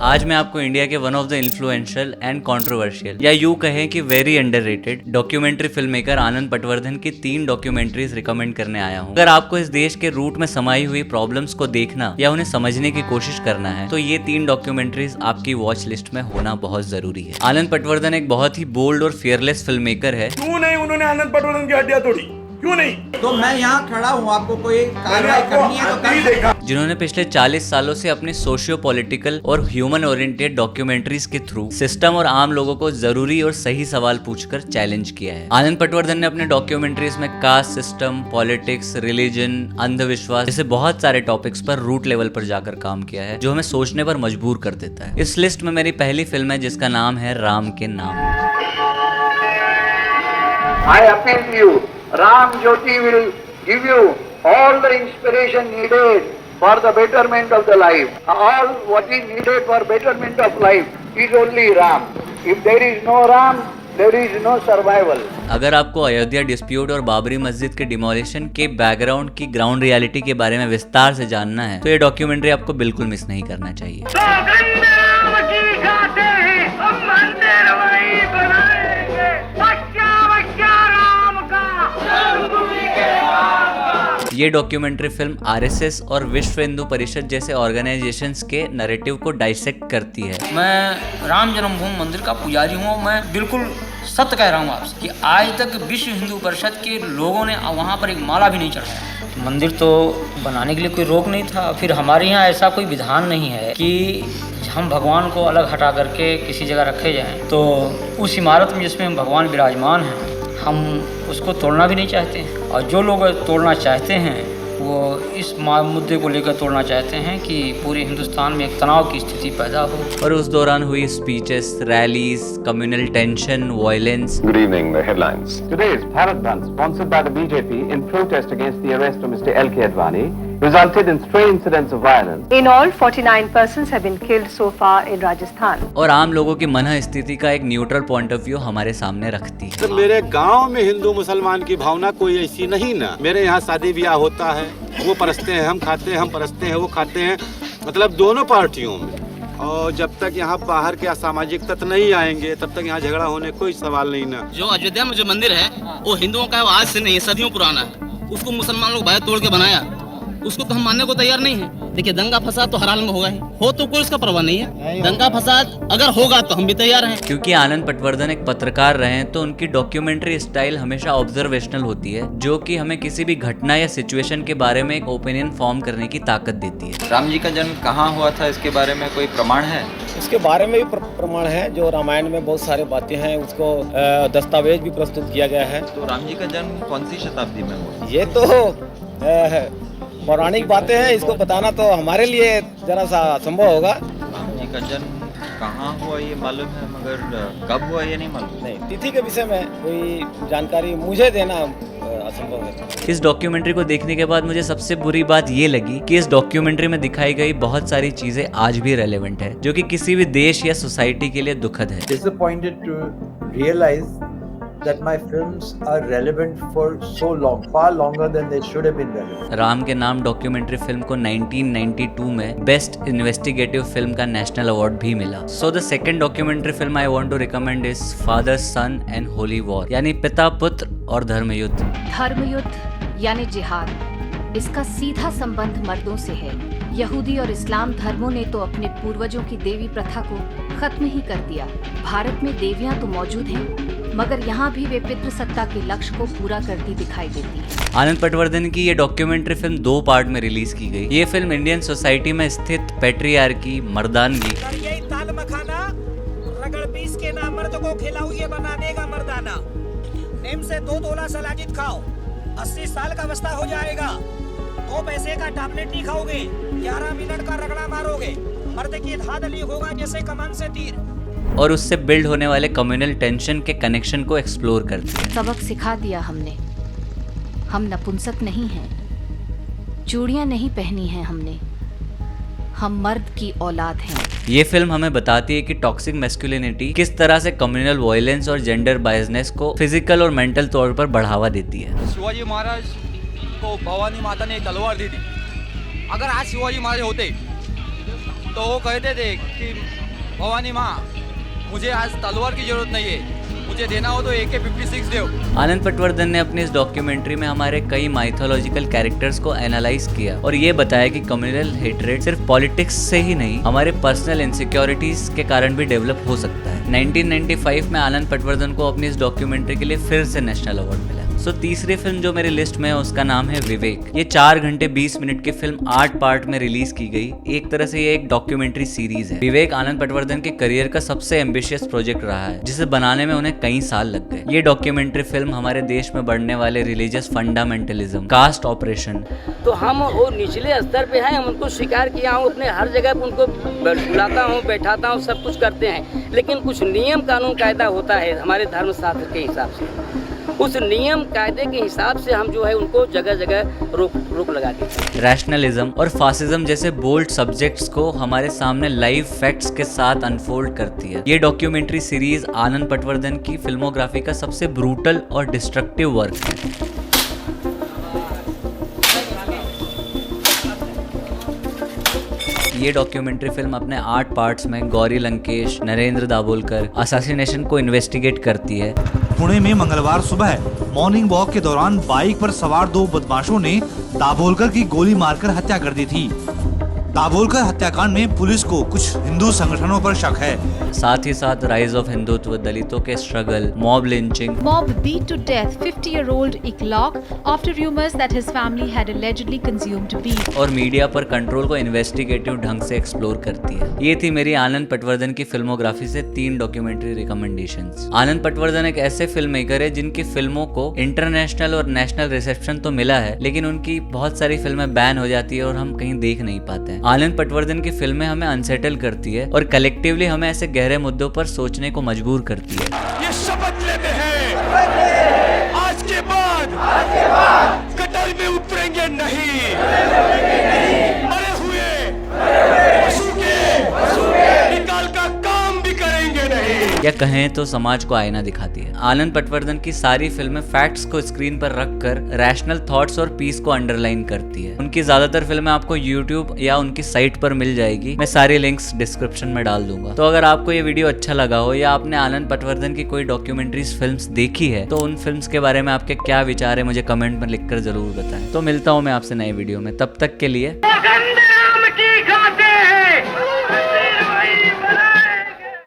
आज मैं आपको इंडिया के one of the influential and controversial या यूं कहें कि very underrated documentary film maker Anand Patwardhan की 3 डॉक्यूमेंट्रीज रिकमेंड करने आया हूं। अगर आपको इस देश के रूट में समाई हुई प्रॉब्लम्स को देखना या उन्हें समझने की कोशिश करना है तो ये 3 डॉक्यूमेंट्रीज आपकी वॉच लिस्ट में होना बहुत जरूरी है। आनंद पटवर्धन एक बहुत ही बोल्ड और फियरलेस फिल्म मेकर है। क्यों नहीं उन्होंने आनंद पटवर्धन की हड्डियां तोड़ी, क्यों नहीं? तो मैं यहाँ खड़ा हूँ, आपको कोई कार्रवाई करनी है तो कर देखा। जिन्होंने पिछले 40 सालों से अपनी सोशियो पॉलिटिकल और ह्यूमन ओरिएंटेड डॉक्यूमेंट्रीज के थ्रू सिस्टम और आम लोगों को जरूरी और सही सवाल पूछकर चैलेंज किया है। आनंद पटवर्धन ने अपने डॉक्यूमेंट्रीज में कास्ट सिस्टम, पॉलिटिक्स, रिलीजन, अंधविश्वास जैसे बहुत सारे टॉपिक्स पर रूट लेवल पर जाकर काम किया है जो हमें सोचने पर मजबूर कर देता है। इस लिस्ट में मेरी पहली फिल्म है जिसका नाम है राम के नाम। I appeal to you, Ram Jyoti will give you all the inspiration needed for the betterment of the life. All what is needed for betterment of life is only Ram. If there is no Ram, there is no survival. अगर आपको Ayodhya dispute और बाबरी मस्जिद के demolition के background की ground reality के बारे में विस्तार से जानना है तो ये डॉक्यूमेंट्री आपको बिल्कुल मिस नहीं करना चाहिए। ये डॉक्यूमेंट्री फिल्म आरएसएस और विश्व हिंदू परिषद जैसे ऑर्गेनाइजेशंस के नैरेटिव को डाइसेक्ट करती है। मैं राम जन्मभूमि मंदिर का पुजारी हूँ। मैं बिल्कुल सत्य कह रहा हूँ आपसे कि आज तक विश्व हिंदू परिषद के लोगों ने वहाँ पर एक माला भी नहीं चढ़ाया। मंदिर तो बनाने के लिए कोई रोक नहीं था। फिर हमारे यहाँ ऐसा कोई विधान नहीं है कि हम भगवान को अलग हटा करके किसी जगह रखे जाएं। तो उस इमारत में जिसमें हम भगवान विराजमान हैं हम उसको तोड़ना भी नहीं चाहते हैं। और जो लोग तोड़ना चाहते हैं वो इस मुद्दे को लेकर तोड़ना चाहते हैं कि पूरे हिंदुस्तान में एक तनाव की स्थिति पैदा हो। और उस दौरान हुई speeches, rallies, communal tension, violence. Good evening, the headlines. Today's Bharat Bandh, sponsored by the BJP in protest against the arrest of Mr. L.K. Advani, resulted in stray incidents of violence. In all, 49 persons have been killed so far in Rajasthan. और आम लोगों की मन स्थिति का एक neutral point of view हमारे सामने रखती है। तो मेरे गांव में हिंदू मुसलमान की भावना कोई ऐसी नहीं ना। मेरे यहाँ शादी ब्याह होता है, वो परसते हैं, हम खाते हैं, हम परसते हैं, वो खाते हैं, मतलब दोनों पार्टियों में। और जब तक यहाँ बाहर के असामाजिक तत्व नहीं आएंगे तब तक यहाँ झगड़ा होने कोई सवाल नहीं ना। जो अयोध्या में जो मंदिर है वो हिंदुओं का है, वो आज से नहीं है, सदियों पुराना है। उसको मुसलमान लोग बाहर तोड़ के बनाया, उसको तो हम मानने को तैयार नहीं है। देखिए दंगा फसाद तो हर हाल में होगा ही, हो तो कोई उसका परवाह नहीं है। दंगा फसाद अगर होगा तो हम भी तैयार हैं। क्योंकि आनंद पटवर्धन एक पत्रकार रहे हैं तो उनकी डॉक्यूमेंट्री स्टाइल हमेशा ऑब्जर्वेशनल होती है जो कि हमें किसी भी घटना या सिचुएशन के बारे में एक ओपिनियन फॉर्म करने की ताकत देती है। राम जी का जन्म कहाँ हुआ था इसके बारे में कोई प्रमाण है? इसके बारे में भी प्रमाण है। जो रामायण में बहुत सारी बातें हैं उसको दस्तावेज भी प्रस्तुत किया गया है। तो राम जी का जन्म कौन सी शताब्दी में हुआ? ये तो पौराणिक बातें हैं, इसको बताना तो हमारे लिए जरा सा असंभव होगा। राम जी का जन्म कहाँ हुआ ये मालूम है, मगर कब हुआ ये नहीं मालूम। नहीं, तिथि के विषय में कोई जानकारी मुझे देना असंभव है। इस डॉक्यूमेंट्री को देखने के बाद मुझे सबसे बुरी बात ये लगी कि इस डॉक्यूमेंट्री में दिखाई गई बहुत सारी चीजें आज भी रेलेवेंट है जो कि किसी भी देश या सोसाइटी के लिए दुखद है। Disappointed to realize that my films are relevant for so long, far longer than they should have been relevant. Ram के नाम डॉक्यूमेंट्री फिल्म को 1992 में बेस्ट इन्वेस्टिगेटिव फिल्म का नेशनल अवार्ड भी मिला। So the second documentary film I want to recommend is father son and holy war, यानी पिता पुत्र और धर्मयुद्ध। धर्मयुद्ध यानी जिहाद, इसका सीधा संबंध मर्दों से है। यहूदी और इस्लाम धर्मों ने तो अपने पूर्वजों की देवी प्रथा को खत्म ही कर दिया। भारत में देवियां तो मौजूद हैं मगर यहाँ भी वे पितृसत्ता के लक्ष्य को पूरा करती दिखाई देती है। आनंद पटवर्धन की ये डॉक्यूमेंट्री फिल्म 2 पार्ट में रिलीज की गई। ये फिल्म इंडियन सोसाइटी में स्थित पैट्रियार्की, मर्दानगी, ताल मखाना रगड़ पीस के ना मर्द को खिलाओ ये बना देगा मर्दाना। नेम से 2 तोला सलाजित खाओ, 80 साल का अवस्था हो जाएगा। 2 पैसे का टैबलेट नहीं खाओगे, 11 मिनट का रगड़ा मारोगे, मर्द की धाद ली होगा जैसे कमान से तीर। और उससे बिल्ड होने वाले कम्युनल टेंशन के कनेक्शन को एक्सप्लोर करती है। सबक सिखा दिया हमने, हम नपुंसक नहीं हैं, चूड़ियां नहीं पहनी हैं हमने, हम मर्द की औलाद हैं। ये फिल्म हमें बताती है कि टॉक्सिक मैस्कुलिनिटी किस तरह से कम्युनल वायलेंस और जेंडर बायसनेस को फिजिकल और मेंटल तौर पर बढ़ावा देती है। शिवाजी महाराज को भवानी माता ने तलवार दी थी। अगर आज शिवाजी महाराज होते तो वो कहते थे कि भवानी माँ मुझे आज तलवार की जरूरत नहीं है, मुझे देना हो तो AK-56 दो। आनंद पटवर्धन ने अपनी इस डॉक्यूमेंट्री में हमारे कई माइथोलॉजिकल कैरेक्टर्स को एनालाइज किया और ये बताया कि कम्युनल हेट्रेड सिर्फ पॉलिटिक्स से ही नहीं, हमारे पर्सनल इनसिक्योरिटीज के कारण भी डेवलप हो सकता है। 1995 में आनंद पटवर्धन को अपनी इस डॉक्यूमेंट्री के लिए फिर से नेशनल अवार्ड मिला। सो तीसरी फिल्म जो मेरी लिस्ट में है उसका नाम है विवेक। ये 4 घंटे 20 मिनट की फिल्म 8 पार्ट में रिलीज की गई। एक तरह से ये एक डॉक्यूमेंट्री सीरीज है। विवेक आनंद पटवर्धन के करियर का सबसे एम्बिशियस प्रोजेक्ट रहा है, जिसे बनाने में उन्हें कई साल लग गए। ये डॉक्यूमेंट्री फिल्म हमारे देश में बढ़ने वाले रिलीजियस फंडामेंटलिज्म, कास्ट ऑपरेशन, तो हम वो निचले स्तर पे हैं, हम उनको स्वीकार किया हूँ, अपने हर जगह पे उनको बुलाता हूँ, बैठाता हूँ, सब कुछ करते हैं, लेकिन कुछ नियम कानून कायदा होता है हमारे धर्मशास्त्र के हिसाब से। उस नियम कायदे के हिसाब से हम जो है उनको जगह जगह रोक लगा देते हैं। रैशनलिज्म और फासिज्म जैसे बोल्ड सब्जेक्ट्स को हमारे सामने लाइव फैक्ट्स के साथ अनफोल्ड करती है। ये डॉक्यूमेंट्री सीरीज आनंद पटवर्धन की फिल्मोग्राफी का सबसे ब्रूटल और डिस्ट्रक्टिव वर्क है। ये डॉक्यूमेंट्री फिल्म अपने 8 पार्ट्स में गौरी लंकेश, नरेंद्र दाभोलकर असैसिनेशन को इन्वेस्टिगेट करती है। पुणे में मंगलवार सुबह मॉर्निंग वॉक के दौरान बाइक पर सवार 2 बदमाशों ने दाभोलकर की गोली मारकर हत्या कर दी थी। दाभोलकर हत्याकांड में पुलिस को कुछ हिंदू संगठनों पर शक है। साथ ही साथ राइज ऑफ हिंदुत्व, दलितों के struggle, mob lynching. Mob beat to death 50-year-old Iqlaq after rumors that his family had allegedly consumed beef. और मीडिया पर कंट्रोल को इन्वेस्टिगेटिव ढंग से एक्सप्लोर करती है। ये थी मेरी आनंद पटवर्धन की फिल्मोग्राफी से 3 डॉक्यूमेंट्री रिकमेंडेशंस। आनंद पटवर्धन एक ऐसे फिल्म मेकर है जिनकी फिल्मों को इंटरनेशनल और नेशनल रिसेप्शन तो मिला है, लेकिन उनकी बहुत सारी फिल्में बैन हो जाती है और हम कहीं देख नहीं पाते हैं। आनंद पटवर्धन की फिल्में हमें अनसेटल करती है और कलेक्टिवली हमें ऐसे गहरे मुद्दों पर सोचने को मजबूर करती है। ये शपथ लेते हैं आज के बाद कटल में उतरेंगे नहीं, मरे हुए पशु के निकाल का काम भी करेंगे नहीं। या कहें तो समाज को आईना दिखाती है। आनंद पटवर्धन की सारी फिल्में फैक्ट्स को स्क्रीन पर रखकर रैशनल थॉट्स और पीस को अंडरलाइन करती है। उनकी ज्यादातर फिल्में आपको यूट्यूब या उनकी साइट पर मिल जाएगी। मैं सारी लिंक्स डिस्क्रिप्शन में डाल दूंगा। तो अगर आपको ये वीडियो अच्छा लगा हो या आपने आनंद पटवर्धन की कोई डॉक्यूमेंट्रीज फिल्म्स देखी है तो उन फिल्म्स के बारे में आपके क्या विचार है मुझे कमेंट में लिखकर जरूर बताएं। तो मिलता हूँ मैं आपसे नई वीडियो में, तब तक के लिए।